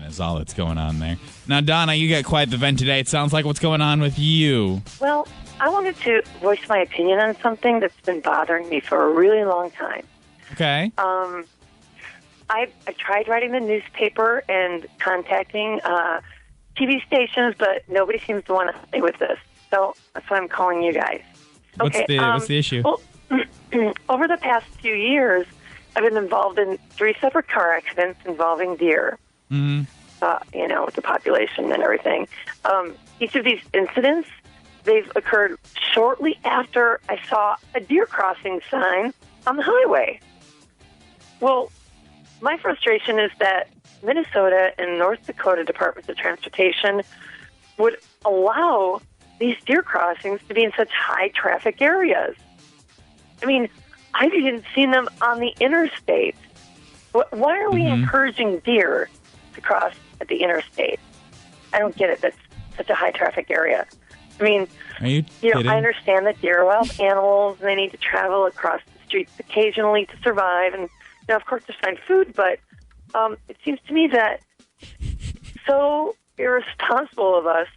is all that's going on there. Now, Donna, you got quite the vent today. It sounds like what's going on with you. Well, I wanted to voice my opinion on something that's been bothering me for a really long time. Okay. I tried writing the newspaper and contacting TV stations, but nobody seems to want to help me with this. So that's why I'm calling you guys. What's the issue? Well, over the past few years, I've been involved in 3 separate car accidents involving deer. Mm-hmm. With the population and everything. Each of these incidents, they've occurred shortly after I saw a deer crossing sign on the highway. Well, my frustration is that Minnesota and North Dakota Departments of Transportation would allow these deer crossings to be in such high traffic areas. I mean, I've even seen them on the interstate. Why are we encouraging deer to cross at the interstate? I don't get it. That's such a high traffic area. I mean, are you kidding? I understand that deer are wild animals and they need to travel across the streets occasionally to survive. And, of course, to find food. But it seems to me that so irresponsible of us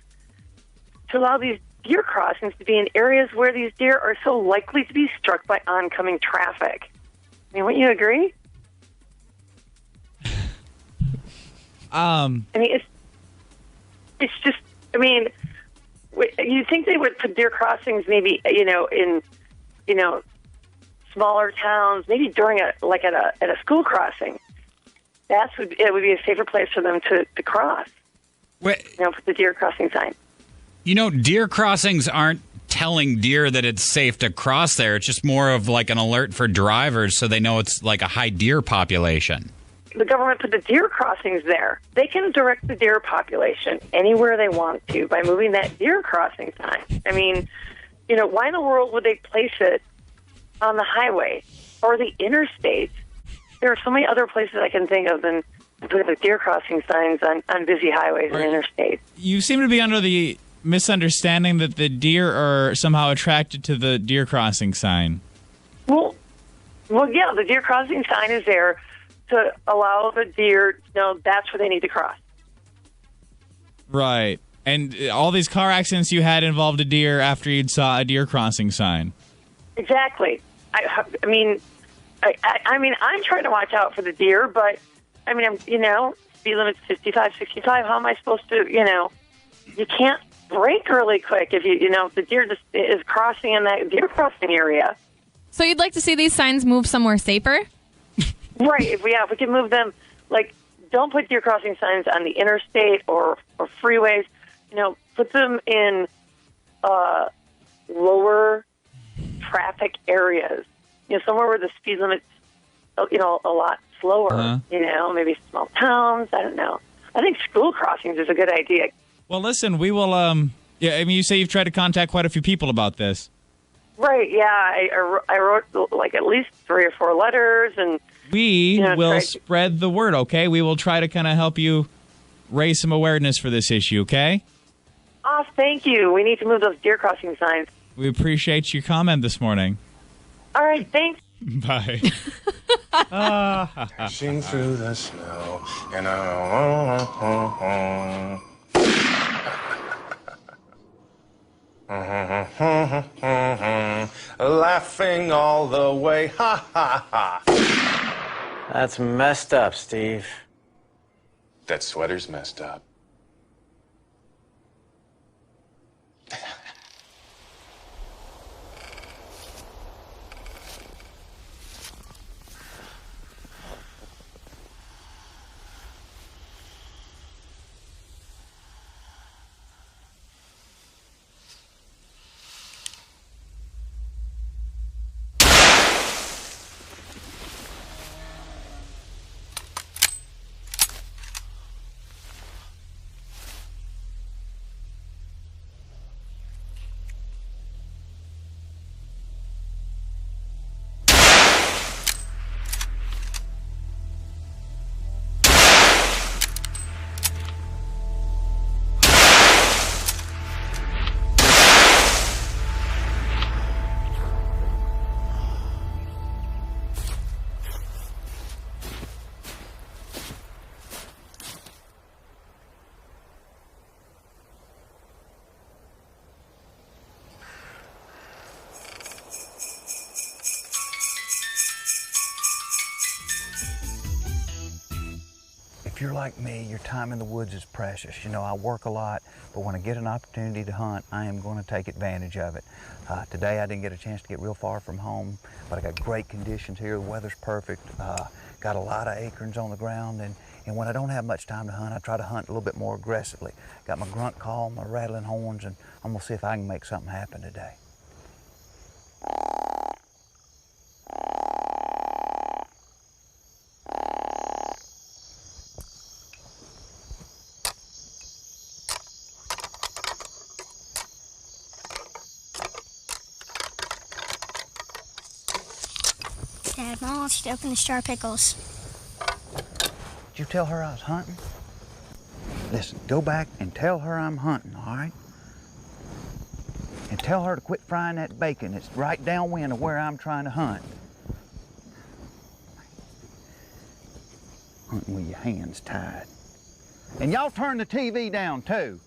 to allow these deer crossings to be in areas where these deer are so likely to be struck by oncoming traffic. I mean, wouldn't you agree? It's just, you think they would put deer crossings maybe, in, smaller towns, maybe during at a school crossing. It would be a safer place for them to cross. Wait. Put the deer crossing sign. Deer crossings aren't telling deer that it's safe to cross there. It's just more of like an alert for drivers so they know it's like a high deer population. The government put the deer crossings there. They can direct the deer population anywhere they want to by moving that deer crossing sign. I mean, why in the world would they place it on the highway or the interstate? There are so many other places I can think of than putting the deer crossing signs on busy highways and interstates. You seem to be under the misunderstanding that the deer are somehow attracted to the deer crossing sign. Well, yeah, the deer crossing sign is there to allow the deer to know that's where they need to cross. Right. And all these car accidents you had involved a deer after you'd saw a deer crossing sign. Exactly. I mean, I'm trying to watch out for the deer, but speed limit's 55, 65. How am I supposed to, you can't brake really quick if if the deer just is crossing in that deer crossing area. So you'd like to see these signs move somewhere safer? Right. If we can move them, don't put deer crossing signs on the interstate or freeways. Put them in lower traffic areas. Somewhere where the speed limit's a lot slower. Uh-huh. Maybe small towns. I don't know. I think school crossings is a good idea. Well, listen, we will. You say you've tried to contact quite a few people about this. Right. Yeah. I wrote at least 3 or 4 letters and. We will spread the word, okay? We will try to kind of help you raise some awareness for this issue, okay? Oh, thank you. We need to move those deer crossing signs. We appreciate your comment this morning. All right, thanks. Bye. Dashing through the snow and laughing all the way, ha ha ha. That's messed up, Steve. That sweater's messed up. if you're like me, your time in the woods is precious. You know, I work a lot, but when I get an opportunity to hunt, I am going to take advantage of it. Today I didn't get a chance to get real far from home, but I got great conditions here. The weather's perfect. Got a lot of acorns on the ground, and when I don't have much time to hunt, I try to hunt a little bit more aggressively. Got my grunt call, my rattling horns, and I'm gonna see if I can make something happen today. Dad, Mom wants you to open the jar of pickles. Did you tell her I was hunting? Listen, go back and tell her I'm hunting, all right? And tell her to quit frying that bacon. It's right downwind of where I'm trying to hunt. Hunting with your hands tied. And y'all turn the TV down, too.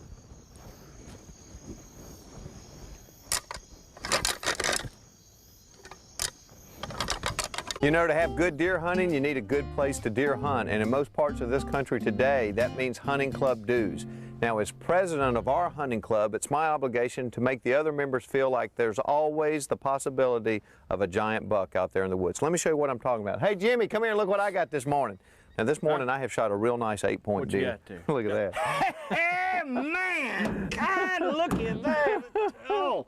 You know, to have good deer hunting, you need a good place to deer hunt. And in most parts of this country today, that means hunting club dues. Now, as president of our hunting club, it's my obligation to make the other members feel like there's always the possibility of a giant buck out there in the woods. Let me show you what I'm talking about. Hey, Jimmy, come here and look what I got this morning. Now, this morning I have shot a real nice 8-point deer. Look at that. Hey, man! God, look at that. Oh.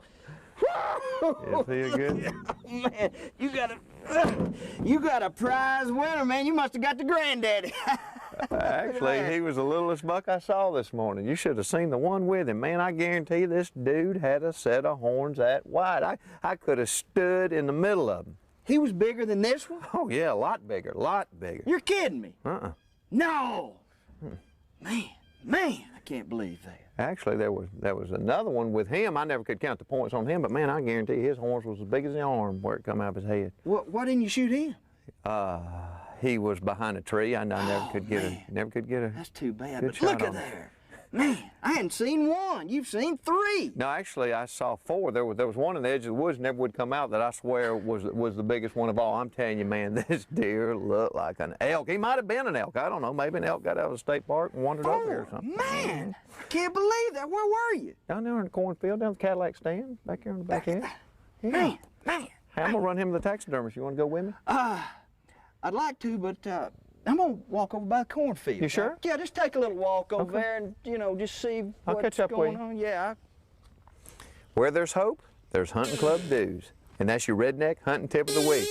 You feel good? Man, you got a prize winner, man. You must have got the granddaddy. Actually, he was the littlest buck I saw this morning. You should have seen the one with him. Man, I guarantee you this dude had a set of horns that wide. I could have stood in the middle of them. He was bigger than this one? Oh, yeah, a lot bigger, a lot bigger. You're kidding me. No. Man, I can't believe that. Actually, there was another one with him. I never could count the points on him, but man, I guarantee his horns was as big as the arm where it come out of his head. Why didn't you shoot him? He was behind a tree. I never could get a. That's too bad. Good But shot look at on him. there. Man, I hadn't seen one. You've seen 3. No, actually, I saw 4. There was one on the edge of the woods, never would come out, that I swear was the biggest one of all. I'm telling you, man, this deer looked like an elk. He might have been an elk. I don't know. Maybe an elk got out of the state park and wandered up here or something. Man, I can't believe that. Where were you? Down there in the cornfield, down the Cadillac stand, back here in the back end. Yeah. Man. Hey, I'm gonna run him to the taxidermist. You want to go with me? I'd like to, but I'm gonna walk over by the cornfield. You sure? Yeah, just take a little walk over there and, just see I'll what's catch up with going you. on. Yeah. Where there's hope, there's hunting club dues. And that's your redneck hunting tip of the week.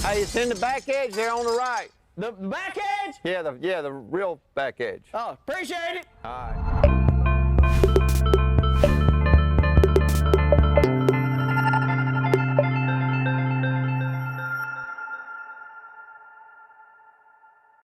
Hey, it's in the back edge there on the right. The back edge? Yeah, the real back edge. Oh, appreciate it. All right.